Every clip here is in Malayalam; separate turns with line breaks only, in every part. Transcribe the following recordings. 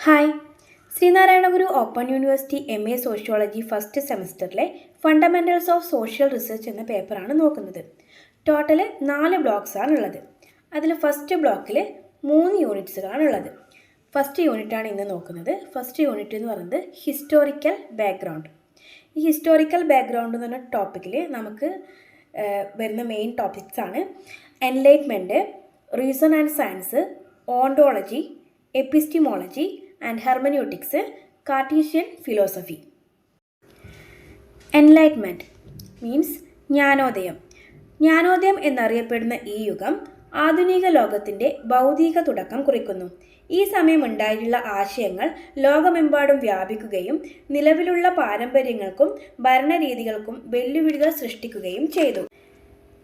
Hi. Sreenarayana Guru open university MA sociology first സെമസ്റ്ററിലെ ഫണ്ടമെൻ്റൽസ് ഓഫ് സോഷ്യൽ റിസർച്ച് എന്ന പേപ്പറാണ് നോക്കുന്നത്. ടോട്ടൽ 4 ബ്ലോക്സാണ് ഉള്ളത്. അതിൽ ഫസ്റ്റ് ബ്ലോക്കിൽ 3 യൂണിറ്റ്സുകളാണുള്ളത്. ഫസ്റ്റ് യൂണിറ്റാണ് ഇന്ന് നോക്കുന്നത്. ഫസ്റ്റ് യൂണിറ്റ് എന്ന് പറയുന്നത് ഹിസ്റ്റോറിക്കൽ ബാക്ക്ഗ്രൗണ്ട്. ഈ ഹിസ്റ്റോറിക്കൽ ബാക്ക്ഗ്രൗണ്ട് എന്ന് പറഞ്ഞ ടോപ്പിക്കിൽ നമുക്ക് വരുന്ന മെയിൻ ടോപ്പിക്സാണ് enlightenment, reason and science, ontology, epistemology and hermeneutics, Cartesian philosophy. Enlightenment means ജ്ഞാനോദയം. ജ്ഞാനോദയം എന്നറിയപ്പെടുന്ന ഈ യുഗം ആധുനിക ലോകത്തിൻ്റെ ഭൗതിക തുടക്കം കുറിക്കുന്നു. ഈ സമയം ഉണ്ടായിട്ടുള്ള ആശയങ്ങൾ ലോകമെമ്പാടും വ്യാപിക്കുകയും നിലവിലുള്ള പാരമ്പര്യങ്ങൾക്കും ഭരണരീതികൾക്കും വെല്ലുവിളികൾ സൃഷ്ടിക്കുകയും ചെയ്തു.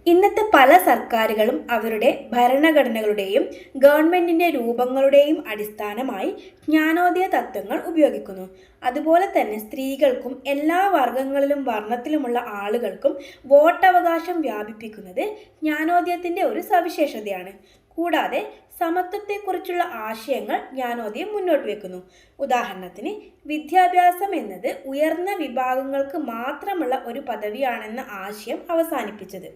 ഇന്നത്തെ പല സർക്കാരുകളും അവരുടെ ഭരണഘടനകളുടെയും ഗവൺമെൻറ്റിൻ്റെ രൂപങ്ങളുടെയും അടിസ്ഥാനമായി ജ്ഞാനോദയ തത്വങ്ങൾ ഉപയോഗിക്കുന്നു. അതുപോലെ തന്നെ സ്ത്രീകൾക്കും എല്ലാ വർഗങ്ങളിലും വർണ്ണത്തിലുമുള്ള ആളുകൾക്കും വോട്ടവകാശം വ്യാപിപ്പിക്കുന്നത് ജ്ഞാനോദയത്തിൻ്റെ ഒരു സവിശേഷതയാണ്. കൂടാതെ സമത്വത്തെക്കുറിച്ചുള്ള ആശയങ്ങൾ ജ്ഞാനോദയം മുന്നോട്ട് വയ്ക്കുന്നു. ഉദാഹരണത്തിന്, വിദ്യാഭ്യാസം എന്നത് ഉയർന്ന വിഭാഗങ്ങൾക്ക് മാത്രമുള്ള ഒരു പദവിയാണെന്ന ആശയം അവസാനിപ്പിച്ചത്.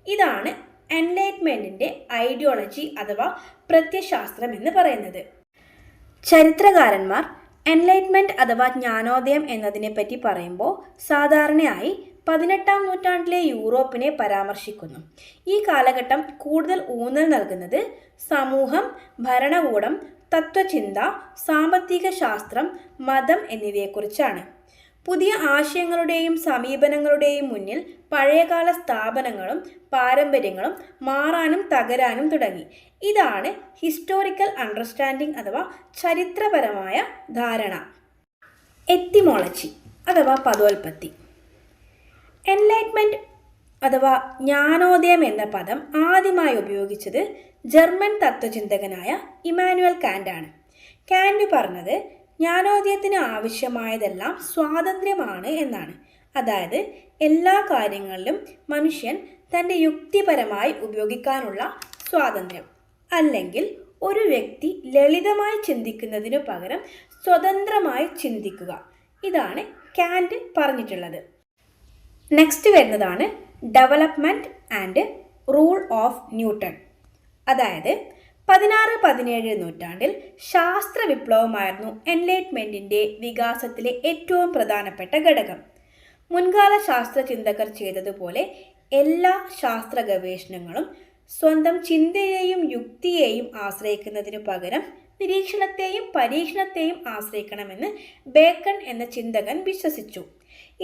ഇതാണ് എൻലൈറ്റ്മെൻറ്റിൻ്റെ ഐഡിയോളജി അഥവാ പ്രത്യയശാസ്ത്രം എന്ന് പറയുന്നത്. ചരിത്രകാരന്മാർ എൻലൈറ്റ്മെൻറ്റ് അഥവാ ജ്ഞാനോദയം എന്നതിനെപ്പറ്റി പറയുമ്പോൾ സാധാരണയായി 18-ാം നൂറ്റാണ്ടിലെ യൂറോപ്പിനെ പരാമർശിക്കുന്നു. ഈ കാലഘട്ടം കൂടുതൽ ഊന്നൽ നൽകുന്നത് സമൂഹം, ഭരണകൂടം, തത്വചിന്ത, സാമ്പത്തിക ശാസ്ത്രം, മതം എന്നിവയെക്കുറിച്ചാണ്. പുതിയ ആശയങ്ങളുടെയും സമീപനങ്ങളുടെയും മുന്നിൽ പഴയകാല സ്ഥാപനങ്ങളും പാരമ്പര്യങ്ങളും മാറാനും തകരാനും തുടങ്ങി. ഇതാണ് ഹിസ്റ്റോറിക്കൽ അണ്ടർസ്റ്റാൻഡിംഗ് അഥവാ ചരിത്രപരമായ ധാരണ. എത്തിമോളജി അഥവാ പദോൽപത്തി. എൻലൈറ്റ്മെൻറ്റ് അഥവാ ജ്ഞാനോദയം എന്ന പദം ആദ്യമായി ഉപയോഗിച്ചത് ജർമ്മൻ തത്വചിന്തകനായ ഇമാനുവൽ കാൻ്റാണ്. കാൻ്റ് പറഞ്ഞത് ജ്ഞാനോദയത്തിന് ആവശ്യമായതെല്ലാം സ്വാതന്ത്ര്യമാണ് എന്നാണ്. അതായത് എല്ലാ കാര്യങ്ങളിലും മനുഷ്യൻ തൻ്റെ യുക്തിപരമായി ഉപയോഗിക്കാനുള്ള സ്വാതന്ത്ര്യം, അല്ലെങ്കിൽ ഒരു വ്യക്തി ലളിതമായി ചിന്തിക്കുന്നതിനു പകരം സ്വതന്ത്രമായി ചിന്തിക്കുക. ഇതാണ് കാൻ്റ് പറഞ്ഞിട്ടുള്ളത്. നെക്സ്റ്റ് വരുന്നതാണ് development and rule of newton. അതായത് 16-17 നൂറ്റാണ്ടിൽ ശാസ്ത്ര വിപ്ലവമായിരുന്നു എൻലൈറ്റ്മെൻറ്റിൻ്റെ വികാസത്തിലെ ഏറ്റവും പ്രധാനപ്പെട്ട ഘടകം. മുൻകാല ശാസ്ത്ര ചിന്തകർ ചെയ്തതുപോലെ എല്ലാ ശാസ്ത്ര ഗവേഷണങ്ങളും സ്വന്തം ചിന്തയെയും യുക്തിയെയും ആശ്രയിക്കുന്നതിനു പകരം നിരീക്ഷണത്തെയും പരീക്ഷണത്തെയും ആശ്രയിക്കണമെന്ന് ബേക്കൺ എന്ന ചിന്തകൻ വിശ്വസിച്ചു.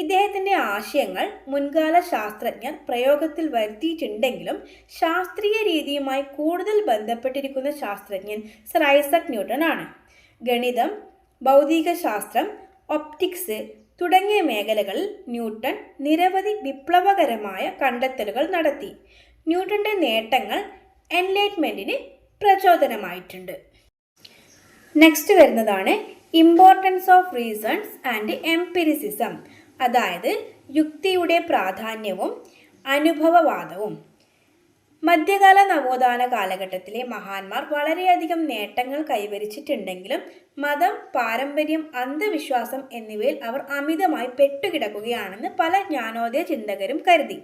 ഇദ്ദേഹത്തിൻ്റെ ആശയങ്ങൾ മുൻകാല ശാസ്ത്രജ്ഞർ പ്രയോഗത്തിൽ വരുത്തിയിട്ടുണ്ടെങ്കിലും ശാസ്ത്രീയ രീതിയുമായി കൂടുതൽ ബന്ധപ്പെട്ടിരിക്കുന്ന ശാസ്ത്രജ്ഞൻ സർ ഐസക് ന്യൂട്ടൺ ആണ്. ഗണിതം, ഭൗതികശാസ്ത്രം, ഒപ്റ്റിക്സ് തുടങ്ങിയ മേഖലകളിൽ ന്യൂട്ടൺ നിരവധി വിപ്ലവകരമായ കണ്ടെത്തലുകൾ നടത്തി. ന്യൂട്ടൻ്റെ നേട്ടങ്ങൾ എൻലൈറ്റ്മെൻറ്റിന് പ്രചോദനമായിട്ടുണ്ട്. നെക്സ്റ്റ് വരുന്നതാണ് importance of reasons and empiricism. അതായത് യുക്തിയുടെ പ്രാധാന്യവും അനുഭവവാദവും. മധ്യകാല നവോത്ഥാന കാലഘട്ടത്തിലെ മഹാന്മാർ വളരെയധികം നേട്ടങ്ങൾ കൈവരിച്ചിട്ടുണ്ടെങ്കിലും മതം, പാരമ്പര്യം, അന്ധവിശ്വാസം എന്നിവയിൽ അവർ അമിതമായി പെട്ടുകിടക്കുകയാണെന്ന് പല ജ്ഞാനോദയ ചിന്തകരും കരുതി.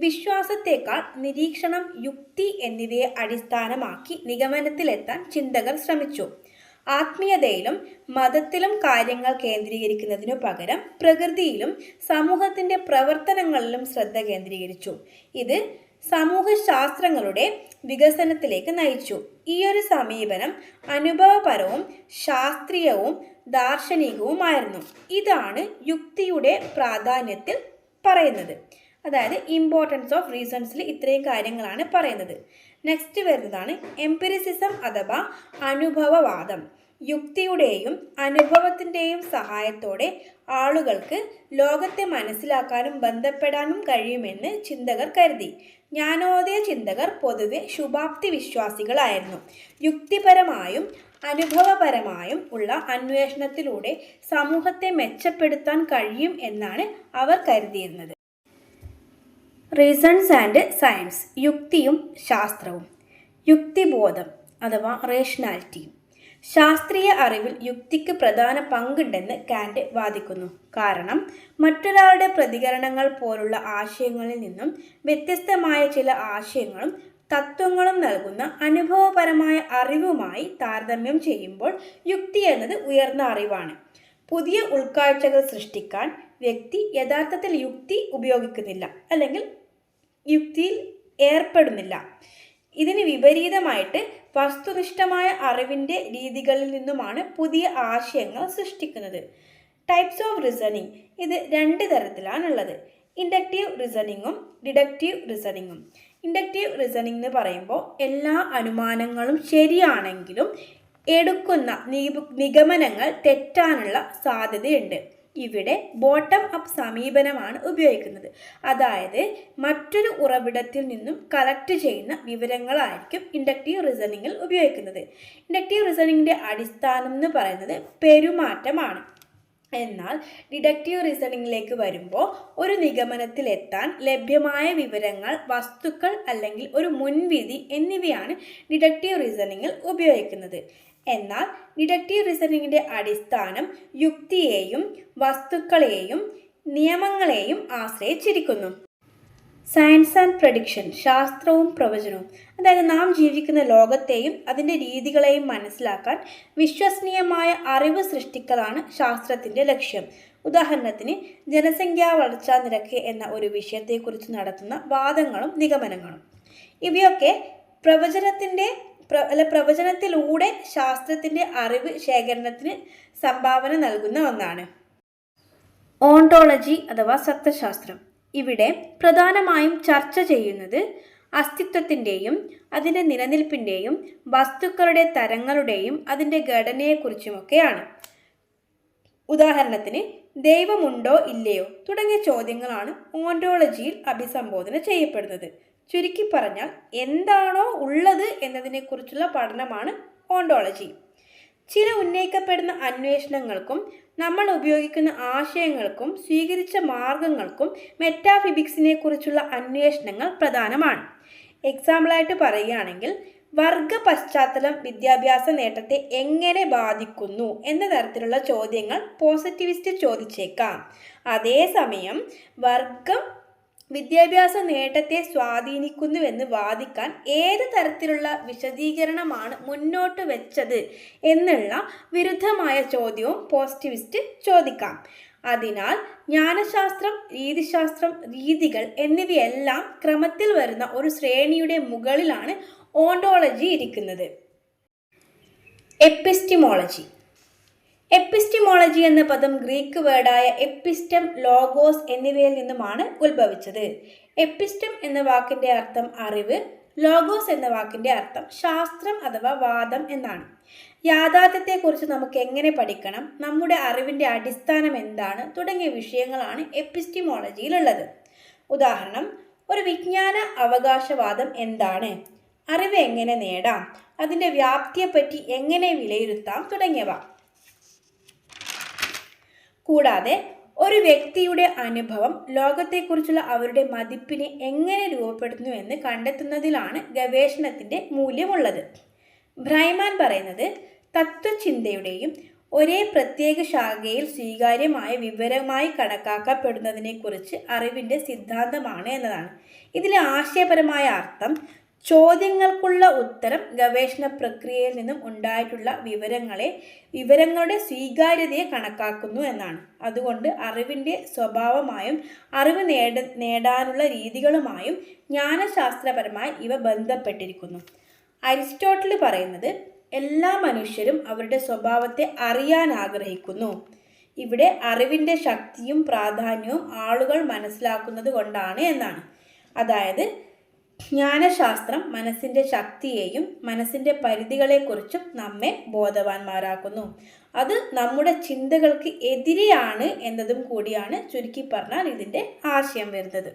വിശ്വാസത്തേക്കാൾ നിരീക്ഷണം, യുക്തി എന്നിവയെ അടിസ്ഥാനമാക്കി നിഗമനത്തിലെത്താൻ ചിന്തകർ ശ്രമിച്ചു. ആത്മീയതയിലും മതത്തിലും കാര്യങ്ങൾ കേന്ദ്രീകരിക്കുന്നതിനു പകരം പ്രകൃതിയിലും സമൂഹത്തിൻ്റെ പ്രവർത്തനങ്ങളിലും ശ്രദ്ധ കേന്ദ്രീകരിച്ചു. ഇത് സമൂഹശാസ്ത്രങ്ങളുടെ വികസനത്തിലേക്ക് നയിച്ചു. ഈയൊരു സമീപനം അനുഭവപരവും ശാസ്ത്രീയവും ദാർശനികവുമായിരുന്നു. ഇതാണ് യുക്തിയുടെ പ്രാധാന്യത്തിൽ പറയുന്നത്. അതായത് ഇമ്പോർട്ടൻസ് ഓഫ് റീസൺസിൽ ഇത്രയും കാര്യങ്ങളാണ് പറയുന്നത്. നെക്സ്റ്റ് വരുന്നതാണ് എംപിരിസിസം അഥവാ അനുഭവവാദം. യുക്തിയുടെയും അനുഭവത്തിൻ്റെയും സഹായത്തോടെ ആളുകൾക്ക് ലോകത്തെ മനസ്സിലാക്കാനും ബന്ധപ്പെടാനും കഴിയുമെന്ന് ചിന്തകർ കരുതി. ജ്ഞാനോദയ ചിന്തകർ പൊതുവെ ശുഭാപ്തി വിശ്വാസികളായിരുന്നു. യുക്തിപരമായും അനുഭവപരമായും ഉള്ള അന്വേഷണത്തിലൂടെ സമൂഹത്തെ മെച്ചപ്പെടുത്താൻ കഴിയും എന്നാണ് അവർ കരുതിയിരുന്നത്. Reasons and science. യുക്തിയും ശാസ്ത്രവും. യുക്തിബോധം അഥവാ റേഷണാലിറ്റി. ശാസ്ത്രീയ അറിവിൽ യുക്തിക്ക് പ്രധാന പങ്കുണ്ടെന്ന് കാന്റ് വാദിക്കുന്നു. കാരണം മറ്റൊരാളുടെ പ്രതികരണങ്ങൾ പോലുള്ള ആശയങ്ങളിൽ നിന്നും വ്യത്യസ്തമായ ചില ആശയങ്ങളും തത്വങ്ങളും നൽകുന്ന അനുഭവപരമായ അറിവുമായി താരതമ്യം ചെയ്യുമ്പോൾ യുക്തി എന്നത് ഉയർന്ന അറിവാണ്. പുതിയ ഉൾക്കാഴ്ചകൾ സൃഷ്ടിക്കാൻ വ്യക്തി യഥാർത്ഥത്തിൽ യുക്തി ഉപയോഗിക്കുന്നില്ല, അല്ലെങ്കിൽ യുക്തിയിൽ ഏർപ്പെടുന്നില്ല. ഇതിന് വിപരീതമായിട്ട് വസ്തുനിഷ്ഠമായ അറിവിൻ്റെ രീതികളിൽ നിന്നുമാണ് പുതിയ ആശയങ്ങൾ സൃഷ്ടിക്കുന്നത്. ടൈപ്സ് ഓഫ് റീസണിങ്, ഇത് രണ്ട് തരത്തിലാണുള്ളത്: ഇൻഡക്റ്റീവ് റീസണിങ്ങും ഡിഡക്റ്റീവ് റീസണിങ്ങും. ഇൻഡക്റ്റീവ് റീസണിങ് എന്ന് പറയുമ്പോൾ എല്ലാ അനുമാനങ്ങളും ശരിയാണെങ്കിലും എടുക്കുന്ന നിഗമനങ്ങൾ തെറ്റാനുള്ള സാധ്യതയുണ്ട്. ഇവിടെ ബോട്ടം അപ്പ് സമീപനമാണ് ഉപയോഗിക്കുന്നത്. അതായത് മറ്റൊരു ഉറവിടത്തിൽ നിന്നും കളക്ട് ചെയ്യുന്ന വിവരങ്ങളായിരിക്കും ഇൻഡക്റ്റീവ് റീസണിങ്ങിൽ ഉപയോഗിക്കുന്നത്. ഇൻഡക്റ്റീവ് റീസണിങ്ങിൻ്റെ അടിസ്ഥാനം എന്ന് പറയുന്നത് പെരുമാറ്റമാണ്. എന്നാൽ ഡിഡക്റ്റീവ് റീസണിങ്ങിലേക്ക് വരുമ്പോൾ ഒരു നിഗമനത്തിലെത്താൻ ലഭ്യമായ വിവരങ്ങൾ, വസ്തുക്കൾ അല്ലെങ്കിൽ ഒരു മുൻവിധി എന്നിവയാണ് ഡിഡക്റ്റീവ് റീസണിങ്ങിൽ ഉപയോഗിക്കുന്നത്. എന്നാൽ ഡിഡക്റ്റീവ് റീസണിങ്ങിൻ്റെ അടിസ്ഥാനം യുക്തിയെയും വസ്തുക്കളെയും നിയമങ്ങളെയും ആശ്രയിച്ചിരിക്കുന്നു. സയൻസ് ആൻഡ് പ്രഡിക്ഷൻ, ശാസ്ത്രവും പ്രവചനവും. അതായത് നാം ജീവിക്കുന്ന ലോകത്തെയും അതിൻ്റെ രീതികളെയും മനസ്സിലാക്കാൻ വിശ്വസനീയമായ അറിവ് സൃഷ്ടിക്കലാണ് ശാസ്ത്രത്തിൻ്റെ ലക്ഷ്യം. ഉദാഹരണത്തിന് ജനസംഖ്യാ വളർച്ചാ നിരക്ക് എന്ന ഒരു വിഷയത്തെക്കുറിച്ച് നടത്തുന്ന വാദങ്ങളും നിഗമനങ്ങളും. ഇവയൊക്കെ പ്രവചനത്തിലൂടെ ശാസ്ത്രത്തിൻ്റെ അറിവ് ശേഖരണത്തിന് സംഭാവന നൽകുന്ന ഒന്നാണ്. ഓണ്ടോളജി അഥവാ സത്തശാസ്ത്രം. ഇവിടെ പ്രധാനമായും ചർച്ച ചെയ്യുന്നത് അസ്തിത്വത്തിൻ്റെയും അതിൻ്റെ നിലനിൽപ്പിൻ്റെയും വസ്തുക്കളുടെ തരങ്ങളുടെയും അതിൻ്റെ ഘടനയെക്കുറിച്ചുമൊക്കെയാണ്. ഉദാഹരണത്തിന് ദൈവമുണ്ടോ ഇല്ലയോ തുടങ്ങിയ ചോദ്യങ്ങളാണ് ഓണ്ടോളജിയിൽ അഭിസംബോധന ചെയ്യപ്പെടുന്നത്. ചുരുക്കി പറഞ്ഞാൽ എന്താണോ ഉള്ളത് എന്നതിനെക്കുറിച്ചുള്ള പഠനമാണ് ഓണ്ടോളജി. ചില ഉന്നയിക്കപ്പെടുന്ന അന്വേഷണങ്ങൾക്കും നമ്മൾ ഉപയോഗിക്കുന്ന ആശയങ്ങൾക്കും സ്വീകരിച്ച മാർഗങ്ങൾക്കും മെറ്റാഫിസിക്സിനെ കുറിച്ചുള്ള അന്വേഷണങ്ങൾ പ്രധാനമാണ്. എക്സാമ്പിളായിട്ട് പറയുകയാണെങ്കിൽ വർഗ പശ്ചാത്തലം വിദ്യാഭ്യാസ നേട്ടത്തെ എങ്ങനെ ബാധിക്കുന്നു എന്ന തരത്തിലുള്ള ചോദ്യങ്ങൾ പോസിറ്റിവിസ്റ്റ് ചോദിച്ചേക്കാം. അതേസമയം വർഗം വിദ്യാഭ്യാസ നേട്ടത്തെ സ്വാധീനിക്കുന്നുവെന്ന് വാദിക്കാൻ ഏത് തരത്തിലുള്ള വിശദീകരണമാണ് മുന്നോട്ട് വെച്ചത് എന്നുള്ള വിരുദ്ധമായ ചോദ്യവും പോസിറ്റിവിസ്റ്റ് ചോദിക്കാം. അതിനാൽ ജ്ഞാനശാസ്ത്രം, രീതിശാസ്ത്രം, രീതികൾ എന്നിവയെല്ലാം ക്രമത്തിൽ വരുന്ന ഒരു ശ്രേണിയുടെ മുകളിലാണ് ഓണ്ടോളജി ഇരിക്കുന്നത്. എപ്പിസ്റ്റിമോളജി. എപ്പിസ്റ്റിമോളജി എന്ന പദം ഗ്രീക്ക് വേർഡായ എപ്പിസ്റ്റം, ലോഗോസ് എന്നിവയിൽ നിന്നുമാണ് ഉത്ഭവിച്ചത്. എപ്പിസ്റ്റം എന്ന വാക്കിൻ്റെ അർത്ഥം അറിവ്, ലോഗോസ് എന്ന വാക്കിൻ്റെ അർത്ഥം ശാസ്ത്രം അഥവാ വാദം എന്നാണ്. യാഥാർത്ഥ്യത്തെക്കുറിച്ച് നമുക്ക് എങ്ങനെ പഠിക്കണം, നമ്മുടെ അറിവിൻ്റെ അടിസ്ഥാനം എന്താണ് തുടങ്ങിയ വിഷയങ്ങളാണ് എപ്പിസ്റ്റിമോളജിയിലുള്ളത്. ഉദാഹരണം, ഒരു വിജ്ഞാന അവകാശവാദം എന്താണ്, അറിവ് എങ്ങനെ നേടാം, അതിൻ്റെ വ്യാപ്തിയെപ്പറ്റി എങ്ങനെ വിലയിരുത്താം തുടങ്ങിയവ. കൂടാതെ ഒരു വ്യക്തിയുടെ അനുഭവം ലോകത്തെക്കുറിച്ചുള്ള അവരുടെ മതിപ്പിനെ എങ്ങനെ രൂപപ്പെടുത്തുന്നുവെന്ന് കണ്ടെത്തുന്നതിലാണ് ഗവേഷണത്തിൻ്റെ മൂല്യമുള്ളത്. ബ്രൈമാൻ പറയുന്നത് തത്വചിന്തയുടെയും ഒരേ പ്രത്യേക ശാഖയിൽ സ്വീകാര്യമായ വിവരമായി കണക്കാക്കപ്പെടുന്നതിനെക്കുറിച്ച് അറിവിൻ്റെ സിദ്ധാന്തമാണ് എന്നതാണ്. ഇതിലെ ആശയപരമായ അർത്ഥം ചോദ്യങ്ങൾക്കുള്ള ഉത്തരം ഗവേഷണ പ്രക്രിയയിൽ നിന്നും ഉണ്ടായിട്ടുള്ള വിവരങ്ങളുടെ സ്വീകാര്യതയെ കണക്കാക്കുന്നു എന്നാണ്. അതുകൊണ്ട് അറിവിൻ്റെ സ്വഭാവമായും അറിവ് നേടാനുള്ള രീതികളുമായും ജ്ഞാനശാസ്ത്രപരമായി ഇവ ബന്ധപ്പെട്ടിരിക്കുന്നു. അരിസ്റ്റോട്ടിൽ പറയുന്നത് എല്ലാ മനുഷ്യരും അവരുടെ സ്വഭാവത്തെ അറിയാൻ ആഗ്രഹിക്കുന്നു. ഇവിടെ അറിവിൻ്റെ ശക്തിയും പ്രാധാന്യവും ആളുകൾ മനസ്സിലാക്കുന്നത് കൊണ്ടാണ് എന്നാണ്. അതായത് ജ്ഞാനശാസ്ത്രം മനസ്സിൻ്റെ ശക്തിയെയും മനസ്സിൻ്റെ പരിധികളെക്കുറിച്ചും നമ്മെ ബോധവാന്മാരാക്കുന്നു. അത് നമ്മുടെ ചിന്തകൾക്ക് എതിരെയാണ് എന്നതും കൂടിയാണ് ചുരുക്കി പറഞ്ഞാൽ ഇതിൻ്റെ ആശയം വരുന്നത്.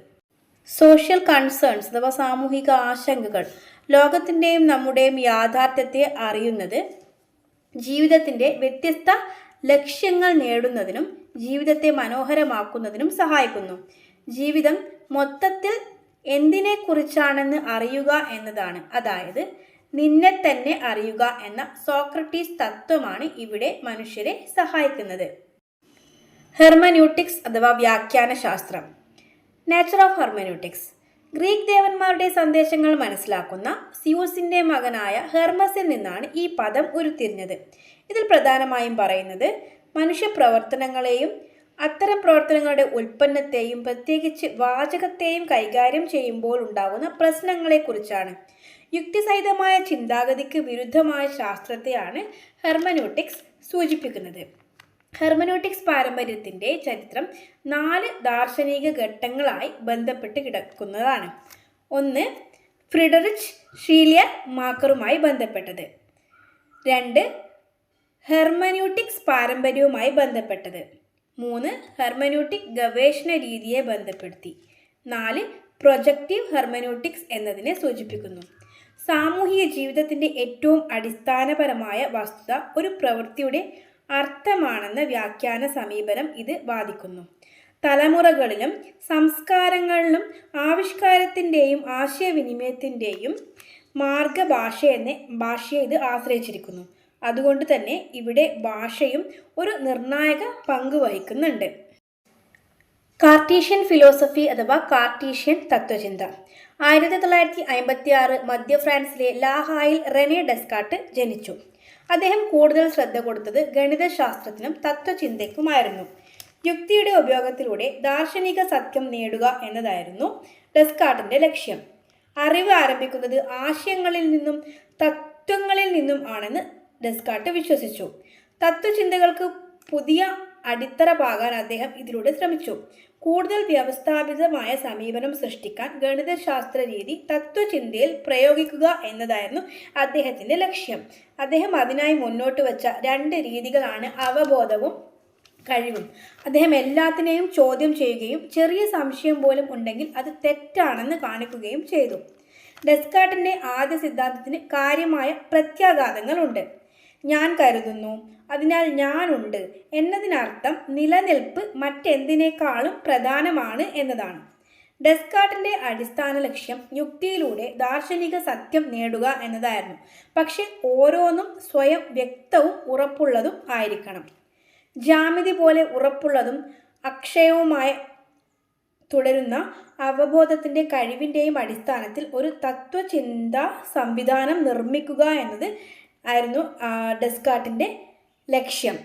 സോഷ്യൽ കൺസേൺസ് അഥവാ സാമൂഹിക ആശങ്കകൾ. ലോകത്തിൻ്റെയും നമ്മുടെയും യാഥാർത്ഥ്യത്തെ അറിയുന്നത് ജീവിതത്തിൻ്റെ വ്യത്യസ്ത ലക്ഷ്യങ്ങൾ നേടുന്നതിനും ജീവിതത്തെ മനോഹരമാക്കുന്നതിനും സഹായിക്കുന്നു. ജീവിതം മൊത്തത്തിൽ എന്തിനെക്കുറിച്ചാണെന്ന് അറിയുക എന്നതാണ്. അതായത് നിന്നെ തന്നെ അറിയുക എന്ന സോക്രട്ടീസ് തത്വമാണ് ഇവിടെ മനുഷ്യരെ സഹായിക്കുന്നത്. ഹെർമന്യൂട്ടിക്സ് അഥവാ വ്യാഖ്യാന ശാസ്ത്രം. Nature of hermeneutics. ഗ്രീക്ക് ദേവന്മാരുടെ സന്ദേശങ്ങൾ മനസ്സിലാക്കുന്ന സ്യൂസിന്റെ മകനായ ഹെർമസിൽ നിന്നാണ് ഈ പദം ഉരുത്തിരിഞ്ഞത്. ഇതിൽ പ്രധാനമായും പറയുന്നത് മനുഷ്യപ്രവർത്തനങ്ങളെയും അത്തരം പ്രവർത്തനങ്ങളുടെ ഉൽപ്പന്നത്തെയും പ്രത്യേകിച്ച് വാചകത്തെയും കൈകാര്യം ചെയ്യുമ്പോൾ ഉണ്ടാകുന്ന പ്രശ്നങ്ങളെക്കുറിച്ചാണ്. യുക്തിസഹിതമായ ചിന്താഗതിക്ക് വിരുദ്ധമായ ശാസ്ത്രത്തെയാണ് ഹെർമന്യൂട്ടിക്സ് സൂചിപ്പിക്കുന്നത്. ഹെർമന്യൂട്ടിക്സ് പാരമ്പര്യത്തിൻ്റെ ചരിത്രം 4 ദാർശനിക ഘട്ടങ്ങളായി ബന്ധപ്പെട്ട് കിടക്കുന്നതാണ്. 1. ഫ്രിഡറിച്ച് ഷീലിയർ മാക്കറുമായി ബന്ധപ്പെട്ടത്. 2. ഹെർമന്യൂട്ടിക്സ് പാരമ്പര്യവുമായി ബന്ധപ്പെട്ടത്. 3. ഹെർമന്യൂട്ടിക് ഗവേഷണ രീതിയെ ബന്ധപ്പെടുത്തി. 4. പ്രൊജക്റ്റീവ് ഹെർമന്യൂട്ടിക്സ് എന്നതിനെ സൂചിപ്പിക്കുന്നു. സാമൂഹിക ജീവിതത്തിൻ്റെ ഏറ്റവും അടിസ്ഥാനപരമായ വസ്തുത ഒരു പ്രവൃത്തിയുടെ അർത്ഥമാണെന്ന വ്യാഖ്യാന സമീപനം ഇത് വാദിക്കുന്നു. തലമുറകളിലും സംസ്കാരങ്ങളിലും ആവിഷ്കാരത്തിൻ്റെയും ആശയവിനിമയത്തിൻ്റെയും ഭാഷയെ ഇത് ആശ്രയിച്ചിരിക്കുന്നു. അതുകൊണ്ട് തന്നെ ഇവിടെ ഭാഷയും ഒരു നിർണായക പങ്ക് വഹിക്കുന്നുണ്ട്. കാർട്ടീഷ്യൻ ഫിലോസഫി അഥവാ കാർട്ടീഷ്യൻ തത്വചിന്ത. 1956 മധ്യ ഫ്രാൻസിലെ ലാഹായിൽ റെനെ ഡെസ്കാർട്ട് ജനിച്ചു. അദ്ദേഹം കൂടുതൽ ശ്രദ്ധ കൊടുത്തത് ഗണിതശാസ്ത്രത്തിനും തത്വചിന്തയ്ക്കുമായിരുന്നു. യുക്തിയുടെ ഉപയോഗത്തിലൂടെ ദാർശനിക സത്യം നേടുക എന്നതായിരുന്നു ഡെസ്കാർട്ടിൻ്റെ ലക്ഷ്യം. അറിവ് ആരംഭിക്കുന്നത് ആശയങ്ങളിൽ നിന്നും തത്വങ്ങളിൽ നിന്നും ആണെന്ന് ഡെസ്കാർട്ട് വിശ്വസിച്ചു. തത്വചിന്തകൾക്ക് പുതിയ അടിത്തറ പാകാൻ അദ്ദേഹം ഇതിലൂടെ ശ്രമിച്ചു. കൂടുതൽ വ്യവസ്ഥാപിതമായ സമീപനം സൃഷ്ടിക്കാൻ ഗണിതശാസ്ത്ര രീതി തത്വചിന്തയിൽ പ്രയോഗിക്കുക എന്നതായിരുന്നു അദ്ദേഹത്തിൻ്റെ ലക്ഷ്യം. അദ്ദേഹം അതിനായി മുന്നോട്ട് വച്ച 2 രീതികളാണ് അവബോധവും കഴിവും. അദ്ദേഹം എല്ലാത്തിനെയും ചോദ്യം ചെയ്യുകയും ചെറിയ സംശയം പോലും ഉണ്ടെങ്കിൽ അത് തെറ്റാണെന്ന് കാണിക്കുകയും ചെയ്തു. ഡെസ്കാർട്ടിൻ്റെ ആദ്യ സിദ്ധാന്തത്തിന് കാര്യമായ പ്രത്യാഘാതങ്ങളുണ്ട്. ഞാൻ കരുതുന്നു, അതിനാൽ ഞാനുണ്ട് എന്നതിനർത്ഥം നിലനിൽപ്പ് മറ്റെന്തിനേക്കാളും പ്രധാനമാണ് എന്നതാണ്. ഡെസ്കാർട്ടിൻ്റെ അടിസ്ഥാന ലക്ഷ്യം യുക്തിയിലൂടെ ദാർശനിക സത്യം നേടുക എന്നതായിരുന്നു. പക്ഷെ ഓരോന്നും സ്വയം വ്യക്തവും ഉറപ്പുള്ളതും ആയിരിക്കണം. ജ്യാമിതി പോലെ ഉറപ്പുള്ളതും അക്ഷയവുമായ തുടരുന്ന അവബോധത്തിൻ്റെ കഴിവിൻ്റെയും അടിസ്ഥാനത്തിൽ ഒരു തത്വചിന്താ സംവിധാനം നിർമ്മിക്കുക എന്നത് ആയിരുന്നു ഡെസ്കാർട്ടിൻ്റെ ലക്ഷ്യം.